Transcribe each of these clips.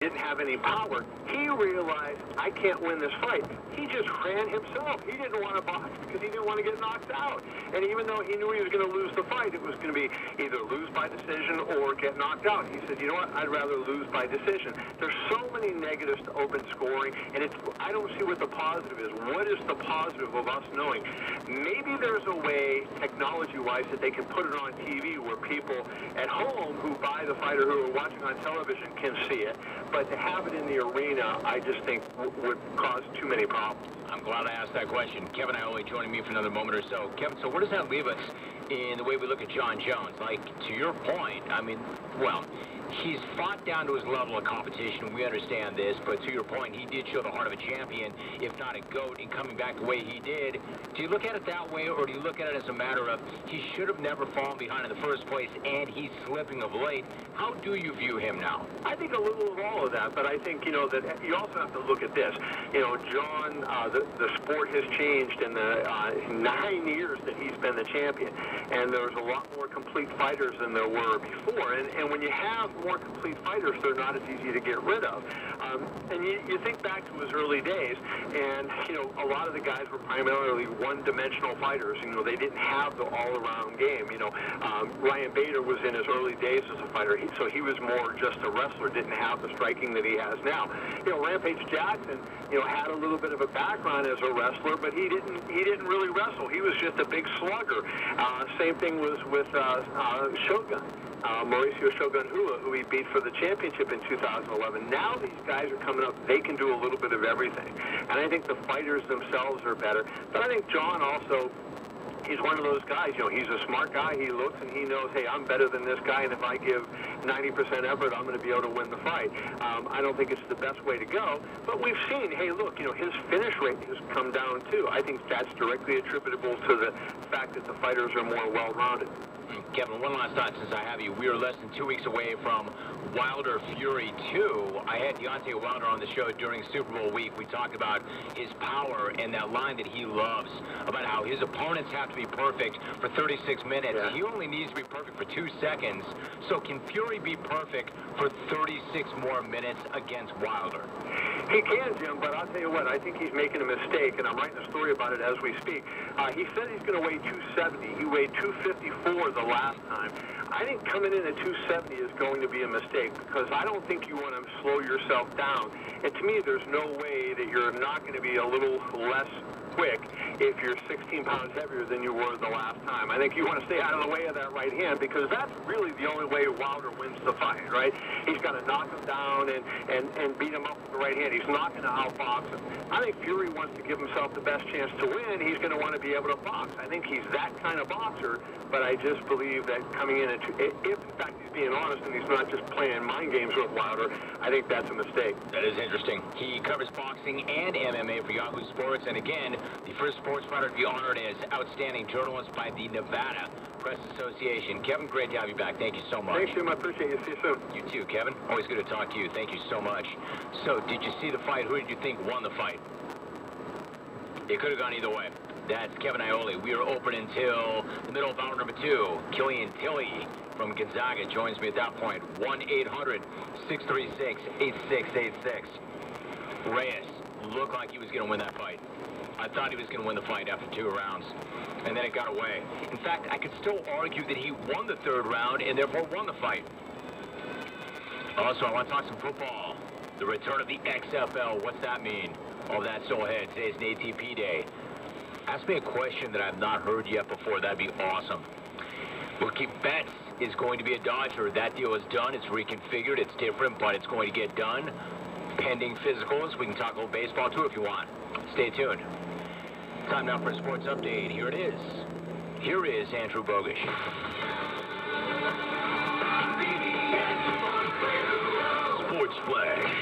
didn't have any power. He realized, I can't win this fight. He just ran himself. He didn't want to box because he didn't want to get knocked out. And even though he knew he was going to lose the fight, it was going to be either lose by decision or get knocked out. He said, you know what, I'd rather lose by decision. There's so many negatives to open scoring, and I don't see what the positive is. What is the positive of us knowing? Maybe there's a way, technology-wise, that they can put it on TV where people at home who buy the fighter who are watching on television can see it. But to have it in the arena, I just think would cause too many problems. I'm glad I asked that question. Kevin Iole joining me for another moment or so. Kevin, so where does that leave us in the way we look at John Jones? Like, to your point, I mean, well, he's fought down to his level of competition. We understand this, but to your point, he did show the heart of a champion, if not a GOAT, in coming back the way he did. Do you look at it that way, or do you look at it as a matter of he should have never fallen behind in the first place, and he's slipping of late? How do you view him now? I think a little of all of that, but I think, you know, that you also have to look at this. You know, John, the sport has changed in the 9 years that he's been the champion, and there's a lot more complete fighters than there were before, and when you have more complete fighters, they're not as easy to get rid of. And you think back to his early days, and, you know, a lot of the guys were primarily one-dimensional fighters. You know, they didn't have the all-around game. You know, Ryan Bader was in his early days as a fighter, so he was more just a wrestler, didn't have the striking that he has now. You know, Rampage Jackson, you know, had a little bit of a background as a wrestler, but he didn't really wrestle. He was just a big slugger. Same thing was with Shogun. Mauricio Shogun Hua, who he beat for the championship in 2011. Now these guys are coming up, they can do a little bit of everything. And I think the fighters themselves are better. But I think John also, he's one of those guys, you know, he's a smart guy. He looks and he knows, hey, I'm better than this guy, and if I give 90% effort, I'm going to be able to win the fight. I don't think it's the best way to go, but we've seen, hey, look, you know, his finish rate has come down too. I think that's directly attributable to the fact that the fighters are more well-rounded. Kevin, one last thought since I have you. We are less than 2 weeks away from Wilder Fury 2. I had Deontay Wilder on the show during Super Bowl week. We talked about his power and that line that he loves about how his opponents have to be perfect for 36 minutes. Yeah. He only needs to be perfect for 2 seconds. So can Fury be perfect for 36 more minutes against Wilder? He can, Jim, but I'll tell you what, I think he's making a mistake, and I'm writing a story about it as we speak. He said he's going to weigh 270. He weighed 254 the last time. I think coming in at 270 is going to be a mistake because I don't think you want to slow yourself down. And to me, there's no way that you're not going to be a little less quick if you're 16 pounds heavier than you were the last time. I think you want to stay out of the way of that right hand because that's really the only way Wilder wins the fight, right? He's got to knock him down and beat him up with the right hand. He's not going to outbox him. I think Fury wants to give himself the best chance to win. He's going to want to be able to box. I think he's that kind of boxer, but I just believe that coming in at if in fact he's being honest and he's not just playing mind games with Wilder, I think that's a mistake. That is interesting. He covers boxing and MMA for Yahoo Sports, and again, the first sports writer to be honored as outstanding journalist by the Nevada Press Association. Kevin, great to have you back. Thank you so much. Thanks, Jim. I appreciate you. See you soon. You too, Kevin. Always good to talk to you. Thank you so much. So, did you see the fight? Who did you think won the fight? It could have gone either way. That's Kevin Iole. We are open until the middle of hour number 2. Killian Tilly from Gonzaga joins me at that point. 1-800-636-8686. Reyes looked like he was going to win that fight. I thought he was going to win the fight after 2 rounds, and then it got away. In fact, I could still argue that he won the 3rd round and therefore won the fight. Also, I want to talk some football. The return of the XFL, what's that mean? All that's still ahead. Today's an ATP day. Ask me a question that I've not heard yet before. That'd be awesome. Mookie Betts is going to be a Dodger. That deal is done. It's reconfigured. It's different, but it's going to get done. Pending physicals. We can talk a little baseball, too, if you want. Stay tuned. Time now for a sports update. Here it is. Here is Andrew Bogish. Sports Flash.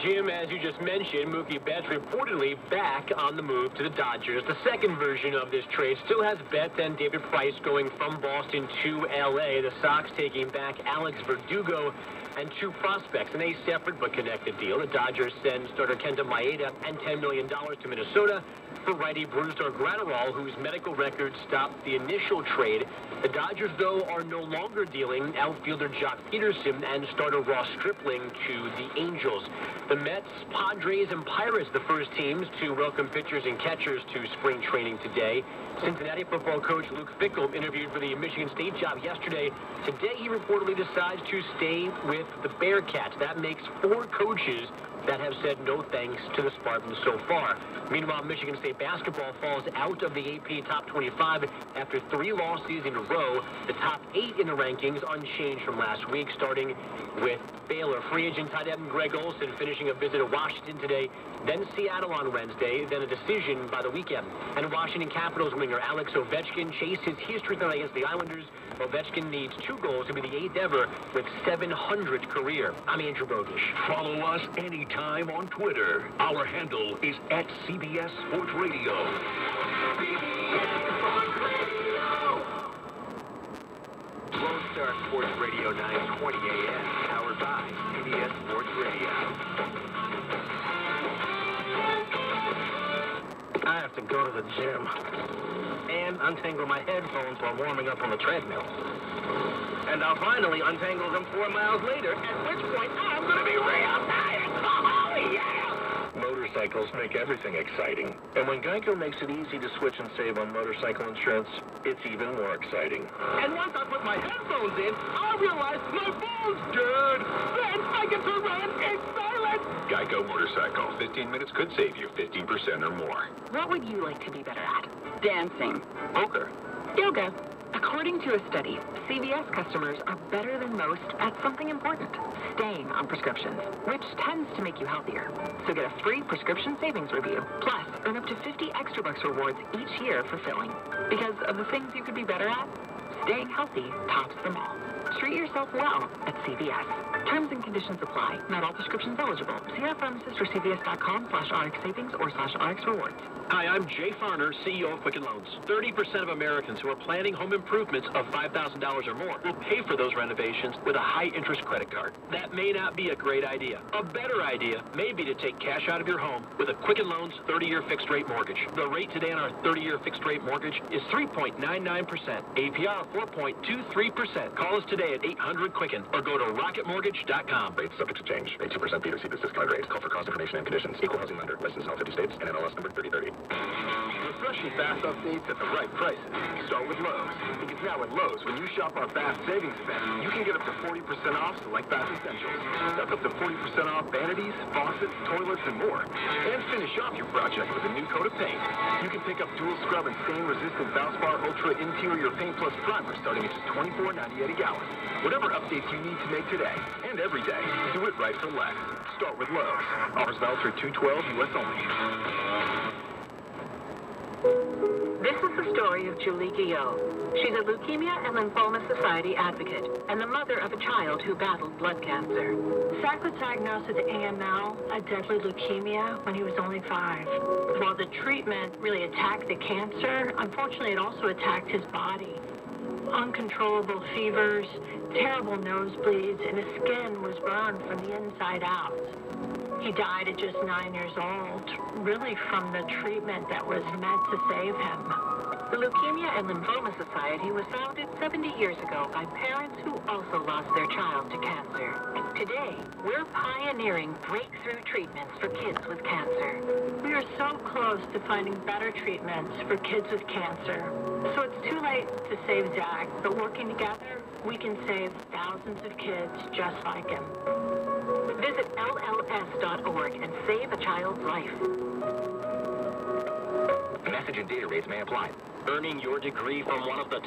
Jim, as you just mentioned, Mookie Betts reportedly back on the move to the Dodgers. The second version of this trade still has Betts and David Price going from Boston to L.A. The Sox taking back Alex Verdugo and 2 prospects in a separate but connected deal. The Dodgers send starter Kenta Maeda and $10 million to Minnesota for righty Brusdar Graterol, whose medical records stopped the initial trade. The Dodgers, though, are no longer dealing outfielder Jock Peterson and starter Ross Stripling to the Angels. The Mets, Padres, and Pirates, the first teams to welcome pitchers and catchers to spring training today. Cincinnati football coach Luke Fickell interviewed for the Michigan State job yesterday. Today, he reportedly decides to stay with the Bearcats. That makes 4 coaches that have said no thanks to the Spartans so far. Meanwhile, Michigan State basketball falls out of the AP Top 25 after 3 losses in a row. The top 8 in the rankings unchanged from last week, starting with Baylor. Free agent tight end Greg Olson finishing a visit to Washington today, then Seattle on Wednesday, then a decision by the weekend. And Washington Capitals winger Alex Ovechkin chased his history tonight against the Islanders. Ovechkin needs 2 goals to be the 8th ever with 700 career. I'm Andrew Bogish. Follow us anytime on Twitter. Our handle is @CBS Sports Radio. Lone Star Sports Radio 920 AM, powered by CBS Sports Radio. I have to go to the gym and untangle my headphones while warming up on the treadmill. And I'll finally untangle them 4 miles later, at which point I'm going to be real tired. Oh, yeah! Motorcycles make everything exciting. And when Geico makes it easy to switch and save on motorcycle insurance, it's even more exciting. And once I put my headphones in, I realize my phone's dead. Then I can turn around and it's silent. Geico Motorcycle. 15 minutes could save you 15% or more. What would you like to be better at? Dancing. Poker. Yoga. According to a study, CVS customers are better than most at something important, staying on prescriptions, which tends to make you healthier. So get a free prescription savings review. Plus, earn up to 50 extra bucks rewards each year for filling. Because of the things you could be better at, staying healthy tops them all. Treat yourself well at CVS. Terms and conditions apply. Not all prescriptions eligible. See our pharmacist or cvs.com/RX savings or /RX rewards. Hi, I'm Jay Farner, CEO of Quicken Loans. 30% of Americans who are planning home improvements of $5,000 or more will pay for those renovations with a high-interest credit card. That may not be a great idea. A better idea may be to take cash out of your home with a Quicken Loans 30-year fixed-rate mortgage. The rate today on our 30-year fixed-rate mortgage is 3.99%. APR 4.23%. Call us today at 800-QUICKEN or go to rocketmortgage.com. Rates subject to change. Pay 2% fee to see this discount rate. Call for cost information and conditions. Equal housing lender. License in all 50 states and NMLS number 3030. Refreshing fast updates at the right prices. Start with Lowe's. Because now at Lowe's, when you shop our fast savings event, you can get up to 40% off select fast essentials. That's up to 40% off vanities, faucets, toilets, and more. And finish off your project with a new coat of paint. You can pick up dual scrub and stain-resistant Valspar Ultra Interior Paint Plus Primer starting at just $24.98 a gallon. Whatever updates you need to make today and every day, do it right for less. Start with Lowe's. Offers valid through 2/12 U.S. only. This is the story of Julie Guillot. She's a Leukemia and Lymphoma Society advocate and the mother of a child who battled blood cancer. Zach was diagnosed with AML, a deadly leukemia, when he was only 5. While the treatment really attacked the cancer, unfortunately it also attacked his body. Uncontrollable fevers, terrible nosebleeds, and his skin was burned from the inside out. He died at just 9 years old, really from the treatment that was meant to save him. The Leukemia and Lymphoma Society was founded 70 years ago by parents who also lost their child to cancer. Today, we're pioneering breakthrough treatments for kids with cancer. We are so close to finding better treatments for kids with cancer. So it's too late to save Zach, but working together, we can save thousands of kids just like him. Visit LLS.org and save a child's life. Message and data rates may apply. Earning your degree from one of the